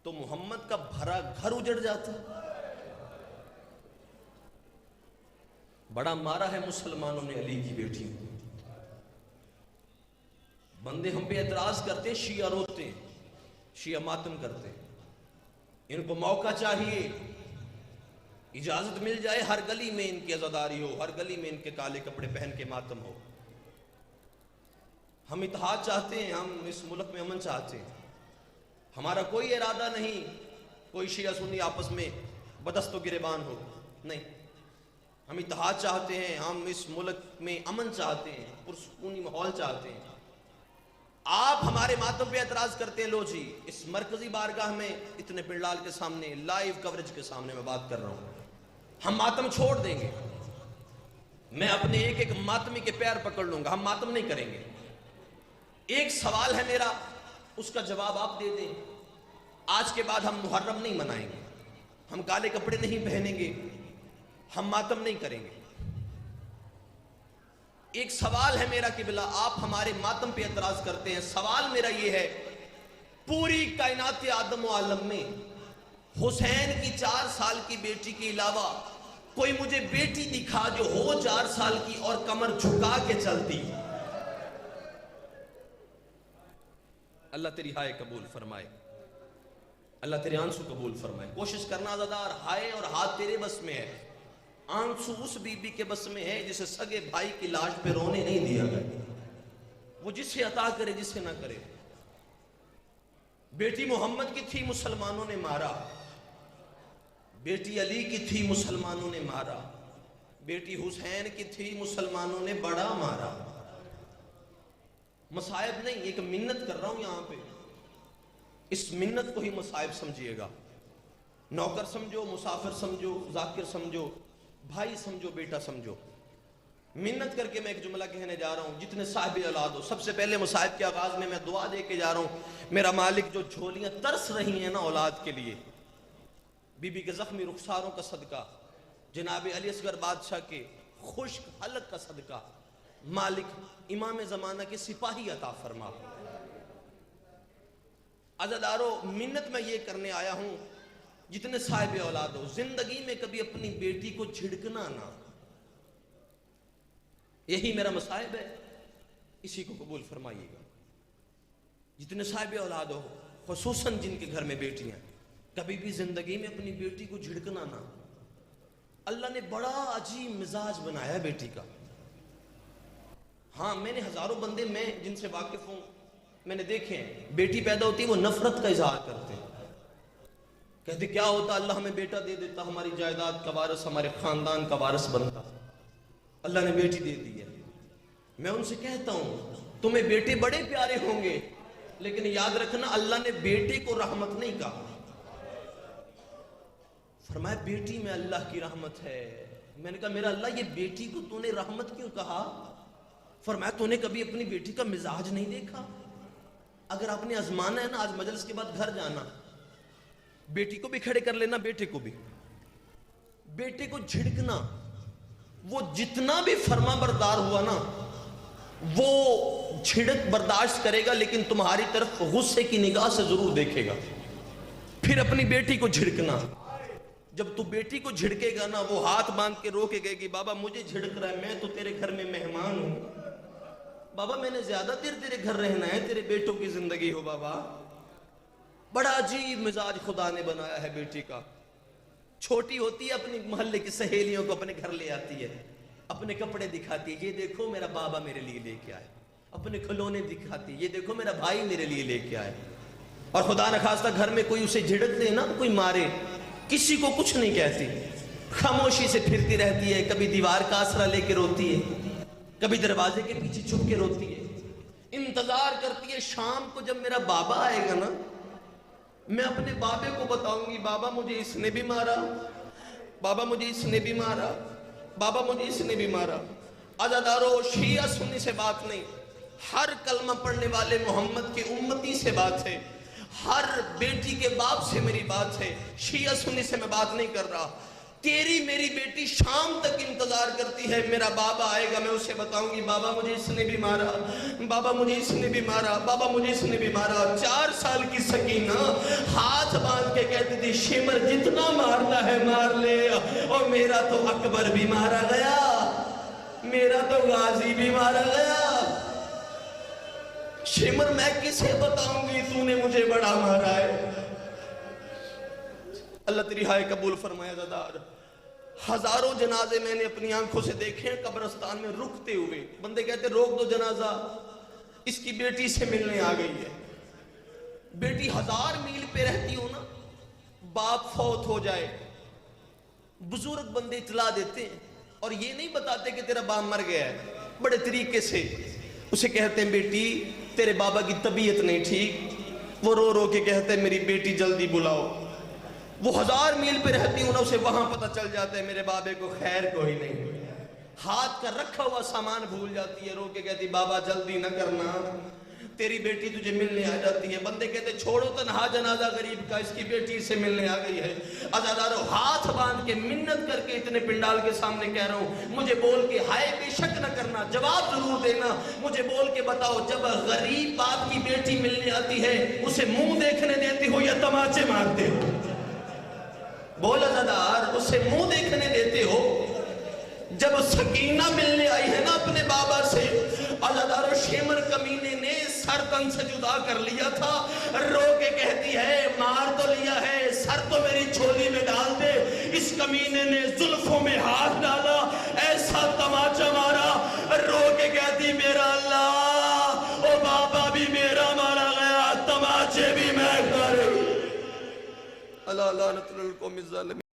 تو محمد کا بھرا گھر اجڑ جاتا. بڑا مارا ہے مسلمانوں نے علی کی بیٹی کو. بندے ہم پہ اعتراض کرتے ہیں، شیعہ روتے ہیں، شیعہ ماتم کرتے ہیں. ان کو موقع چاہیے، اجازت مل جائے، ہر گلی میں ان کی عزاداری ہو، ہر گلی میں ان کے کالے کپڑے پہن کے ماتم ہو. ہم اتحاد چاہتے ہیں، ہم اس ملک میں امن چاہتے ہیں. ہمارا کوئی ارادہ نہیں کوئی شیعہ سنی آپس میں بدست و گریبان ہو، نہیں. ہم اتحاد چاہتے ہیں، ہم اس ملک میں امن چاہتے ہیں، پرسکونی ماحول چاہتے ہیں. آپ ہمارے ماتم پہ اعتراض کرتے ہیں. لو جی، اس مرکزی بارگاہ میں اتنے پنڈال کے سامنے لائیو کوریج کے سامنے میں بات کر رہا ہوں، ہم ماتم چھوڑ دیں گے. میں اپنے ایک ایک ماتمی کے پیر پکڑ لوں گا، ہم ماتم نہیں کریں گے. ایک سوال ہے میرا، اس کا جواب آپ دے دیں. آج کے بعد ہم محرم نہیں منائیں گے، ہم کالے کپڑے نہیں پہنیں گے، ہم ماتم نہیں کریں گے. ایک سوال ہے میرا کہ بلا آپ ہمارے ماتم پہ اعتراض کرتے ہیں. سوال میرا یہ ہے، پوری کائنات آدم و عالم میں حسین کی 4 سال کی بیٹی کے علاوہ کوئی مجھے بیٹی دکھا جو ہو 4 سال کی اور کمر جھکا کے چلتی. اللہ تیری ہائے قبول فرمائے، اللہ تیرے آنسو قبول فرمائے. کوشش کرنا زدار، ہائے اور ہاتھ تیرے بس میں ہے. آنسو اس بی بی کے بس میں ہے جسے سگے بھائی کی لاش پہ رونے نہیں دیا گیا. وہ جسے عطا کرے جسے نہ کرے. بیٹی محمد کی تھی مسلمانوں نے مارا، بیٹی علی کی تھی مسلمانوں نے مارا، بیٹی حسین کی تھی مسلمانوں نے بڑا مارا. مصائب نہیں، ایک منت کر رہا ہوں یہاں پہ، اس منت کو ہی مصائب سمجھیے گا. نوکر سمجھو، مسافر سمجھو، ذاکر سمجھو، بھائی سمجھو، بیٹا سمجھو. منت کر کے میں ایک جملہ کہنے جا رہا ہوں. جتنے صاحب اولاد ہو، سب سے پہلے مصائب کے آغاز میں دعا دے کے جا رہا ہوں. میرا مالک جو جھولیاں ترس رہی ہیں نا اولاد کے لیے، بی بی کے زخمی رخساروں کا صدقہ، جناب علی اصغر بادشاہ کے خشک حلق کا صدقہ، مالک امام زمانہ کے سپاہی عطا فرما. عزادارو، منت میں یہ کرنے آیا ہوں، جتنے صاحب اولاد ہو، زندگی میں کبھی اپنی بیٹی کو جھڑکنا نہ. یہی میرا مصائب ہے، اسی کو قبول فرمائیے گا. جتنے صاحب اولاد ہو، خصوصاً جن کے گھر میں بیٹیاں، کبھی بھی زندگی میں اپنی بیٹی کو جھڑکنا نہ. اللہ نے بڑا عجیب مزاج بنایا بیٹی کا. ہاں، میں نے ہزاروں بندے میں جن سے واقف ہوں، میں نے دیکھے ہیں، بیٹی پیدا ہوتی ہے وہ نفرت کا اظہار کرتے ہیں. کہتے کیا ہوتا، اللہ ہمیں بیٹا دے دیتا، ہماری جائیداد کا وارث، ہمارے خاندان کا وارث بنتا. اللہ نے بیٹی دے دی ہے. میں ان سے کہتا ہوں، تمہیں بیٹے بڑے پیارے ہوں گے، لیکن یاد رکھنا اللہ نے بیٹے کو رحمت نہیں کہا. فرمایا بیٹی میں اللہ کی رحمت ہے. میں نے کہا میرا اللہ، یہ بیٹی کو تو نے رحمت کیوں کہا؟ فرمایا تو نے کبھی اپنی بیٹی کا مزاج نہیں دیکھا؟ اگر آپ نے آزمانا ہے نا، آج مجلس کے بعد گھر جانا، بیٹی کو بھی کھڑے کر لینا، بیٹے کو بھی، بیٹے کو جھڑکنا. وہ جتنا بھی فرما بردار ہوا نا، وہ جھڑک برداشت کرے گا، لیکن تمہاری طرف غصے کی نگاہ سے ضرور دیکھے گا. پھر اپنی بیٹی کو جھڑکنا. جب تو بیٹی کو جھڑکے گا نا، وہ ہاتھ باندھ کے رو کے کہے گی بابا مجھے جھڑک رہا ہے، میں تو تیرے گھر میں مہمان ہوں، بابا میں نے زیادہ دیر تیرے گھر رہنا ہے، تیرے بیٹوں کی زندگی ہو بابا. بڑا عجیب مزاج خدا نے بنایا ہے بیٹی کا. چھوٹی ہوتی ہے، اپنی محلے کی سہیلیوں کو اپنے گھر لے آتی ہے، اپنے کپڑے دکھاتی ہے، یہ دیکھو میرا بابا میرے لیے لے کے آئے. اپنے کھلونے دکھاتی ہے، یہ دیکھو میرا بھائی میرے لیے لے کے آئے. اور خدا نخواستہ گھر میں کوئی اسے جھڑک دے نا، کوئی مارے، کسی کو کچھ نہیں کہتی، خاموشی سے پھرتی رہتی ہے. کبھی دیوار کا آسرا لے کے روتی ہے، کبھی دروازے کے پیچھے چھپ کے روتی ہے. انتظار کرتی ہے شام کو جب میرا بابا آئے گا نا، میں اپنے بابے کو بتاؤں گی بابا مجھے اس نے بھی مارا، بابا مجھے اس نے بھی مارا، بابا مجھے اس نے بھی مارا. عزادارو، شیعہ سنی سے بات نہیں، ہر کلمہ پڑھنے والے محمد کے امتی سے بات ہے، ہر بیٹی کے باپ سے میری بات ہے. شیعہ سنی سے میں بات نہیں کر رہا. تیری میری بیٹی شام تک انتظار کرتی ہے، میرا بابا آئے گا، میں اسے بتاؤں گی بابا مجھے اس نے بھی مارا، بابا مجھے اس نے بھی مارا، بابا مجھے اس نے بھی مارا۔ 4 سال کی سکینہ ہاتھ باندھ کے کہتی تھی شمر جتنا مارنا ہے مار لے، اور میرا تو اکبر بھی مارا گیا، میرا تو غازی بھی مارا گیا، شمر میں کسے بتاؤں گی تو نے مجھے بڑا مارا ہے۔ اللہ تیری ہائے قبول فرمائے زدار۔ ہزاروں جنازے میں نے اپنی آنکھوں سے دیکھے ہیں قبرستان میں رکتے ہوئے، بندے کہتے روک دو جنازہ، اس کی بیٹی سے ملنے آ گئی ہے۔ بیٹی 1000 میل پہ رہتی ہو نا، باپ فوت ہو جائے، بزرگ بندے اطلاع دیتے ہیں اور یہ نہیں بتاتے کہ تیرا باپ مر گیا ہے، بڑے طریقے سے اسے کہتے ہیں بیٹی تیرے بابا کی طبیعت نہیں ٹھیک، وہ رو رو کے کہتے ہیں میری بیٹی جلدی بلاؤ۔ وہ 1000 میل پہ رہتی ہوں نا، اسے وہاں پتہ چل جاتا ہے میرے بابے کو خیر کوئی نہیں، ہاتھ کا رکھا ہوا سامان بھول جاتی ہے، رو کے کہتی بابا جلدی نہ کرنا، تیری بیٹی تجھے ملنے آ جاتی ہے۔ بندے کہتے چھوڑو تنہا جنازہ غریب کا، اس کی بیٹی سے ملنے آ گئی ہے۔ عزادارو ہاتھ باندھ کے منت کر کے اتنے پنڈال کے سامنے کہہ رہا ہوں، مجھے بول کے ہائے بے شک نہ کرنا، جواب ضرور دینا، مجھے بول کے بتاؤ جب غریب باپ کی بیٹی ملنے آتی ہے اسے منہ دیکھنے دیتی ہو یا تماچے مارتے ہو؟ بول عزادار اسے منہ دیکھنے دیتے ہو؟ جب سکینہ ملنے آئی ہے نا اپنے بابا سے، عزادارو شیمر کمینے نے سر تن سے جدا کر لیا تھا، رو کے کہتی ہے مار تو لیا ہے، سر تو میری چھولی میں ڈال دے۔ اس کمینے نے زلفوں میں ہاتھ ڈالا، ایسا تماچا مارا، رو کے کہتی میرا اللہ، او بابا بھی میرا مارا گیا، تماچے بھی میں کر۔ اللہ لعنت للقوم الظالمین۔